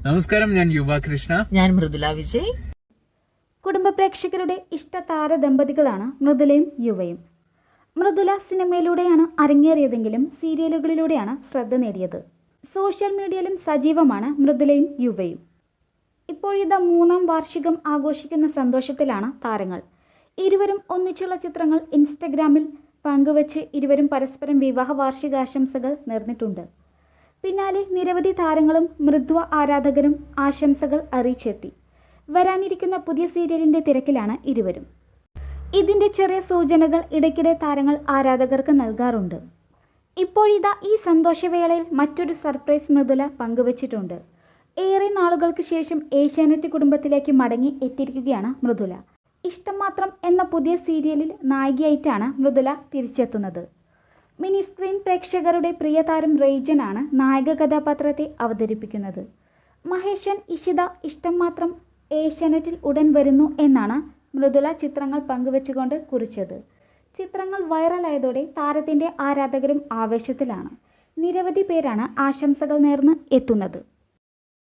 നമസ്കാരം, ഞാൻ യുവ കൃഷ്ണ. ഞാൻ മൃദുല വിജയ്. കുടുംബ പ്രേക്ഷകരുടെ ഇഷ്ട താരദമ്പതികളാണ് മൃദുലയും യുവയും. മൃദുല സിനിമയിലൂടെയാണ് അരങ്ങേറിയതെങ്കിലും സീരിയലുകളിലൂടെയാണ് ശ്രദ്ധ നേടിയത്. സോഷ്യൽ മീഡിയയിലും സജീവമാണ് മൃദുലയും യുവയും. ഇപ്പോഴിതാ 3-ാം വാർഷികം ആഘോഷിക്കുന്ന സന്തോഷത്തിലാണ് താരങ്ങൾ. ഇരുവരും ഒന്നിച്ചുള്ള ചിത്രങ്ങൾ ഇൻസ്റ്റഗ്രാമിൽ പങ്കുവച്ച് ഇരുവരും പരസ്പരം വിവാഹ വാർഷികാശംസകൾ നേർന്നിട്ടുണ്ട്. പിന്നാലെ നിരവധി താരങ്ങളും മൃദുല ആരാധകരും ആശംസകൾ അറിയിച്ചെത്തി. വരാനിരിക്കുന്ന പുതിയ സീരിയലിൻ്റെ തിരക്കിലാണ് ഇരുവരും. ഇതിൻ്റെ ചെറിയ സൂചനകൾ ഇടയ്ക്കിടെ താരങ്ങൾ ആരാധകർക്ക് നൽകാറുണ്ട്. ഇപ്പോഴിതാ ഈ സന്തോഷവേളയിൽ മറ്റൊരു സർപ്രൈസ് മൃദുല പങ്കുവച്ചിട്ടുണ്ട്. ഏറെ നാളുകൾക്ക് ശേഷം ഏഷ്യാനെറ്റ് കുടുംബത്തിലേക്ക് മടങ്ങി എത്തിയിരിക്കുകയാണ് മൃദുല. ഇഷ്ടം മാത്രം എന്ന പുതിയ സീരിയലിൽ നായികയായിട്ടാണ് മൃദുല തിരിച്ചെത്തുന്നത്. മിനി സ്ക്രീൻ പ്രേക്ഷകരുടെ പ്രിയ താരം റേജനാണ് നായക കഥാപാത്രത്തെ അവതരിപ്പിക്കുന്നത്. മഹേഷൻ ഇഷിത ഇഷ്ടം മാത്രം ഏഷ്യാനെറ്റിൽ ഉടൻ വരുന്നു എന്നാണ് മൃദുല ചിത്രങ്ങൾ പങ്കുവച്ചുകൊണ്ട് കുറിച്ചത്. ചിത്രങ്ങൾ വൈറലായതോടെ താരത്തിൻ്റെ ആരാധകരും ആവേശത്തിലാണ്. നിരവധി പേരാണ് ആശംസകൾ നേർന്ന് എത്തുന്നത്.